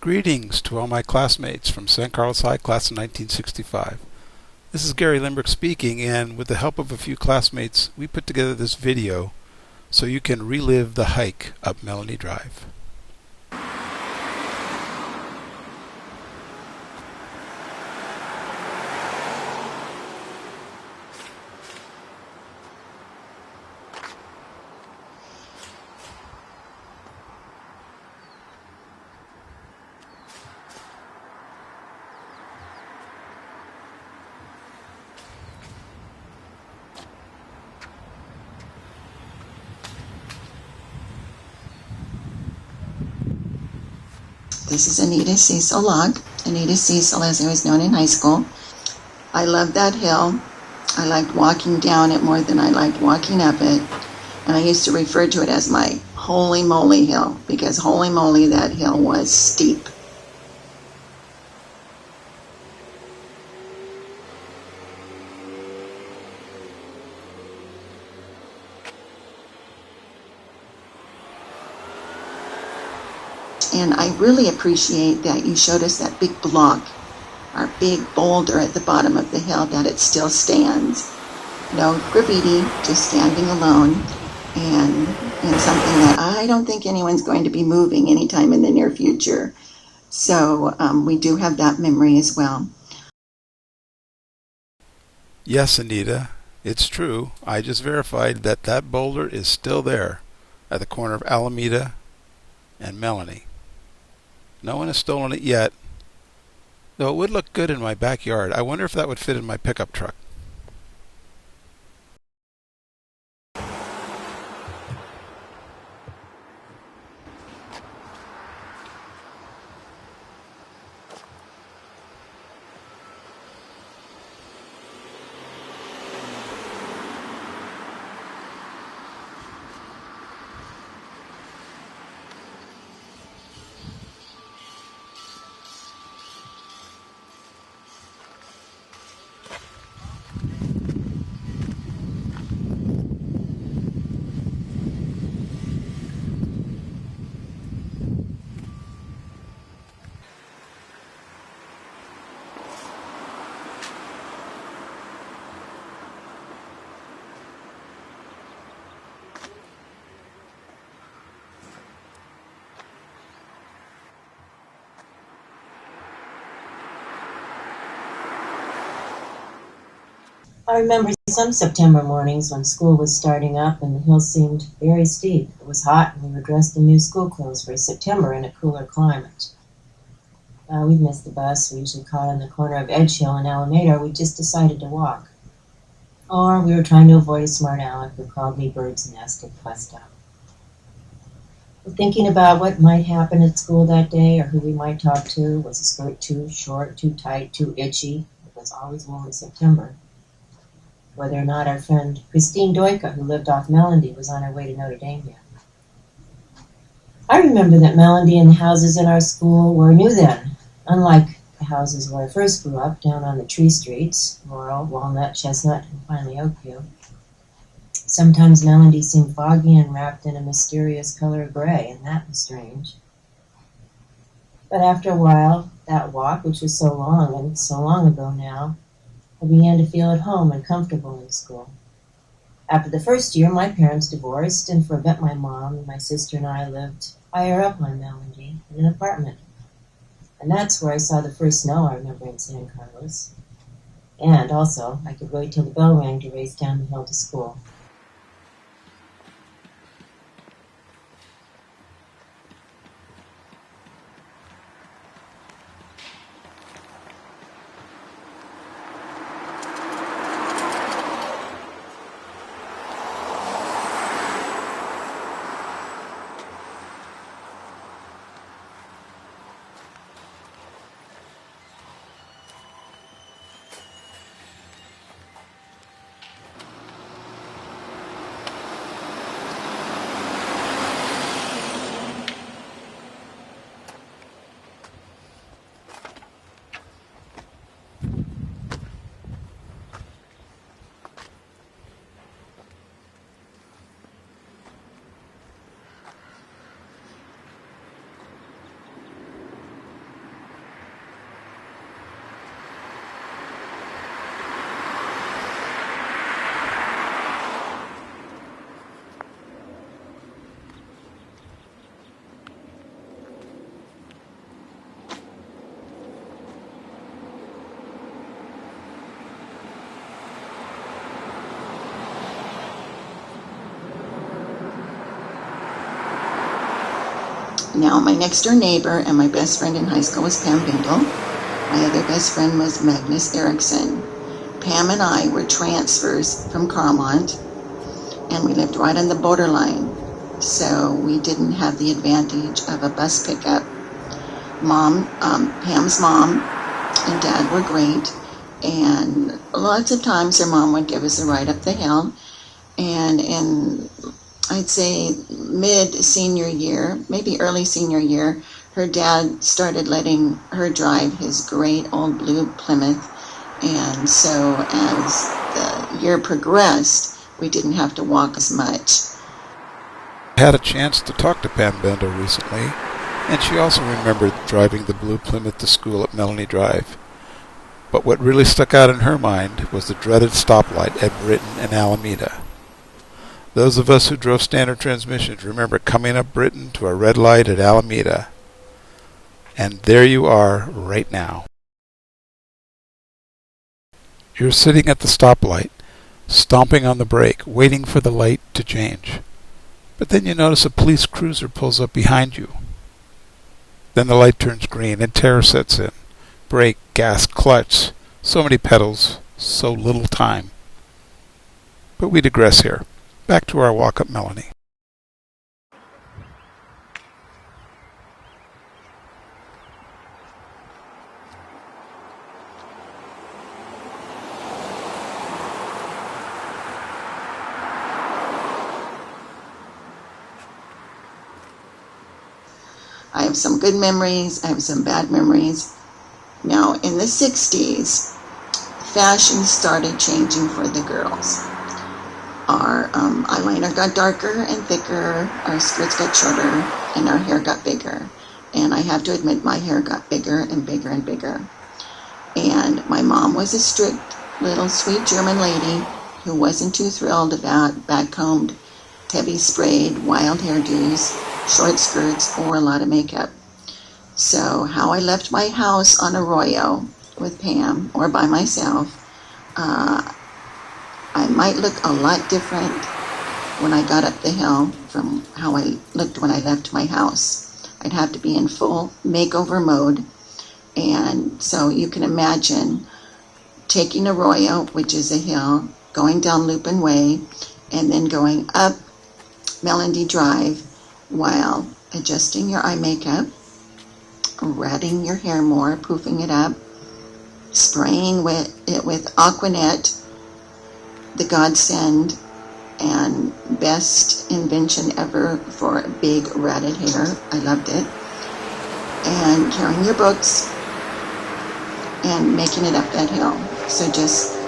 Greetings to all my classmates from San Carlos High, class of 1965. This is Gary Limbrick speaking, and with the help of a few classmates, we put together this video so you can relive the hike up Melendy Drive. This is Anita Cecil Log. Anita Cecil, as I was known in high school. I loved that hill. I liked walking down it more than I liked walking up it. And I used to refer to it as my holy moly hill, because holy moly, that hill was steep. And I really appreciate that you showed us that big block, our big boulder at the bottom of the hill, that it still stands. No graffiti, just standing alone, and something that I don't think anyone's going to be moving anytime in the near future. So we do have that memory as well. Yes, Anita, it's true. I just verified that that boulder is still there at the corner of Alameda and Melendy. No one has stolen it yet, though it would look good in my backyard. I wonder if that would fit in my pickup truck. I remember some September mornings when school was starting up and the hill seemed very steep. It was hot and we were dressed in new school clothes for September in a cooler climate. We'd missed the bus. We usually caught on the corner of Edge Hill and Alameda, or we just decided to walk. Or we were trying to avoid a smart aleck who called me bird's nest and fussed out. Thinking about what might happen at school that day or who we might talk to. Was the skirt too short, too tight, too itchy? It was always warm in September. Whether or not our friend Christine Doika, who lived off Melendy, was on her way to Notre Dame yet. I remember that Melendy and the houses in our school were new then, unlike the houses where I first grew up, down on the tree streets, Laurel, Walnut, Chestnut, and finally Oakview. Sometimes Melendy seemed foggy and wrapped in a mysterious color of gray, and that was strange. But after a while, that walk, which was so long and so long ago now, I began to feel at home and comfortable in school. After the first year, my parents divorced, and for a bit my mom and my sister and I lived higher up on Melendy in an apartment. And that's where I saw the first snow I remember in San Carlos. And also, I could wait till the bell rang to race down the hill to school. Now, my next door neighbor and my best friend in high school was Pam Bindle. My other best friend was Magnus Erickson. Pam and I were transfers from Carmont, and we lived right on the borderline, so we didn't have the advantage of a bus pickup. Pam's mom and dad were great, and lots of times her mom would give us a ride up the hill, and in, I'd say, mid-senior year, maybe early senior year, her dad started letting her drive his great old blue Plymouth, and so as the year progressed, we didn't have to walk as much. I had a chance to talk to Pam Bendel recently, and she also remembered driving the blue Plymouth to school at Melendy Drive. But what really stuck out in her mind was the dreaded stoplight at Britton and Alameda. Those of us who drove standard transmissions remember coming up Britton to a red light at Alameda. And there you are right now. You're sitting at the stoplight, stomping on the brake, waiting for the light to change. But then you notice a police cruiser pulls up behind you. Then the light turns green and terror sets in. Brake, gas, clutch, so many pedals, so little time. But we digress here. Back to our walk up Melendy. I have some good memories, I have some bad memories. Now, in the 60s, fashion started changing for the girls. Our eyeliner got darker and thicker, our skirts got shorter, and our hair got bigger. And I have to admit, my hair got bigger and bigger and bigger. And my mom was a strict little sweet German lady who wasn't too thrilled about backcombed, heavy sprayed, wild hairdos, short skirts, or a lot of makeup. So how I left my house on Arroyo with Pam or by myself, I might look a lot different when I got up the hill from how I looked when I left my house. I'd have to be in full makeover mode. And so you can imagine taking Arroyo, which is a hill, going down Lupin Way, and then going up Melendy Drive while adjusting your eye makeup, ratting your hair more, poofing it up, spraying it with Aquanet, the godsend and best invention ever for big ratted hair. I loved it. And carrying your books and making it up that hill. So just,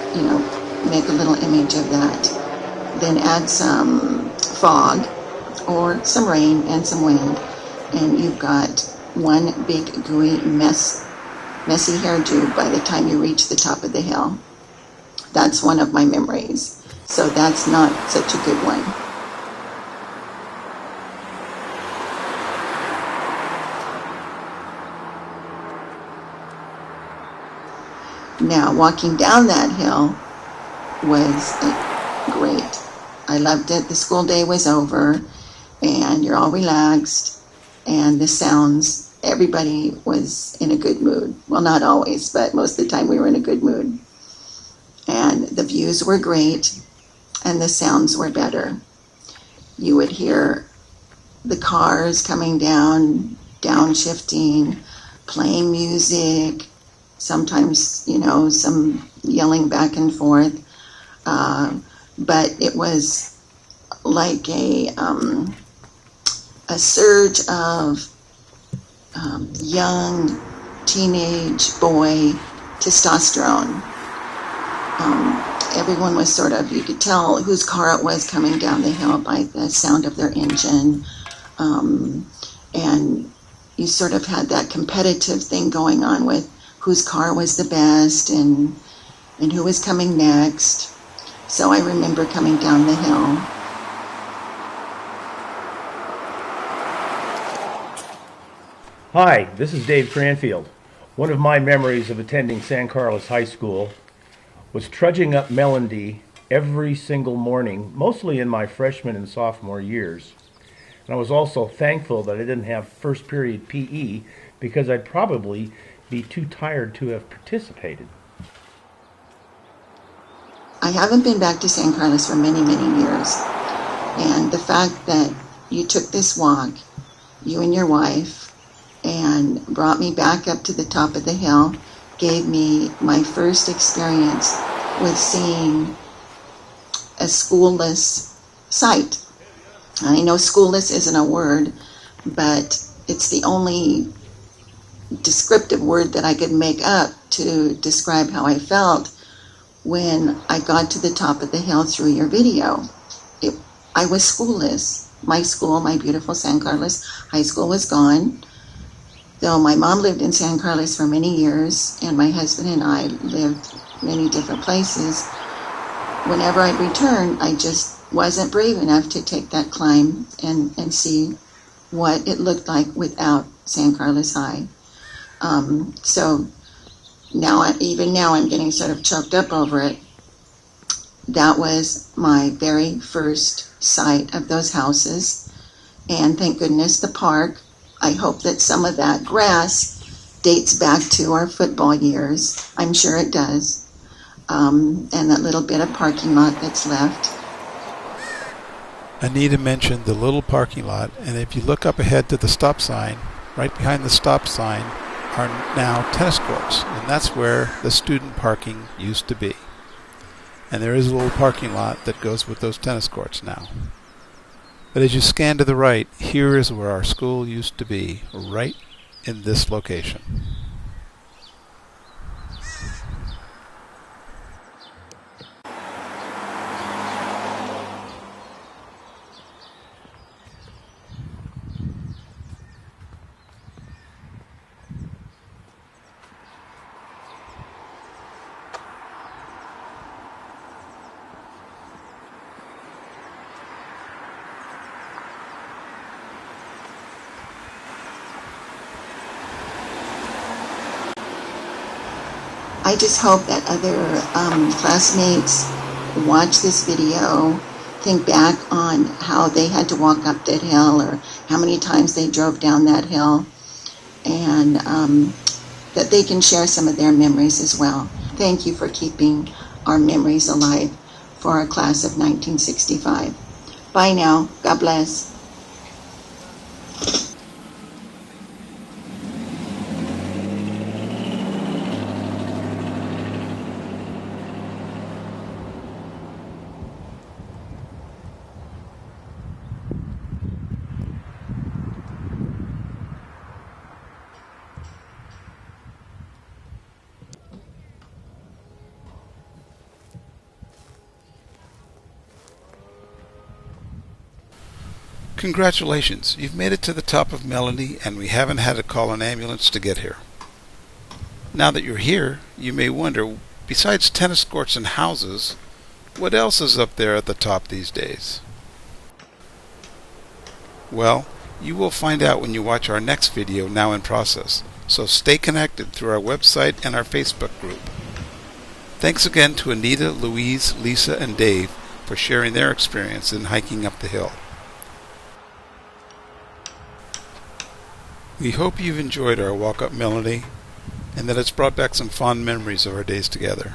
make a little image of that. Then add some fog or some rain and some wind, and you've got one big gooey messy hairdo by the time you reach the top of the hill. That's one of my memories. So that's not such a good one. Now, walking down that hill was great. I loved it. The school day was over, and you're all relaxed, and the sounds, everybody was in a good mood. Well, not always, but most of the time we were in a good mood. And the views were great, and the sounds were better. You would hear the cars coming down, downshifting, playing music, sometimes, some yelling back and forth. But it was like a surge of young teenage boy testosterone. Everyone was you could tell whose car it was coming down the hill by the sound of their engine. And you sort of had that competitive thing going on with whose car was the best and who was coming next. So I remember coming down the hill. Hi, this is Dave Cranfield. One of my memories of attending San Carlos High School was trudging up Melendy every single morning, mostly in my freshman and sophomore years. And I was also thankful that I didn't have first period PE because I'd probably be too tired to have participated. I haven't been back to San Carlos for many, many years. And the fact that you took this walk, you and your wife, and brought me back up to the top of the hill gave me my first experience with seeing a schoolless site. I know schoolless isn't a word, but it's the only descriptive word that I could make up to describe how I felt when I got to the top of the hill through your video. I was schoolless. My school, my beautiful San Carlos High School, was gone. Though my mom lived in San Carlos for many years, and my husband and I lived many different places, whenever I'd return, I just wasn't brave enough to take that climb and see what it looked like without San Carlos High. So now, even now, I'm getting sort of choked up over it. That was my very first sight of those houses, and thank goodness the park. I hope that some of that grass dates back to our football years. I'm sure it does. And that little bit of parking lot that's left. Anita mentioned the little parking lot, and if you look up ahead to the stop sign, right behind the stop sign are now tennis courts, and that's where the student parking used to be. And there is a little parking lot that goes with those tennis courts now. But as you scan to the right, here is where our school used to be, right in this location. I just hope that other classmates watch this video, think back on how they had to walk up that hill or how many times they drove down that hill, and that they can share some of their memories as well. Thank you for keeping our memories alive for our class of 1965. Bye now. God bless. Congratulations, you've made it to the top of Melendy, and we haven't had to call an ambulance to get here. Now that you're here, you may wonder, besides tennis courts and houses, what else is up there at the top these days? Well, you will find out when you watch our next video now in process, so stay connected through our website and our Facebook group. Thanks again to Anita, Louise, Lisa, and Dave for sharing their experience in hiking up the hill. We hope you've enjoyed our walk up Melendy and that it's brought back some fond memories of our days together.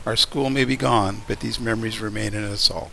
Our school may be gone, but these memories remain in us all.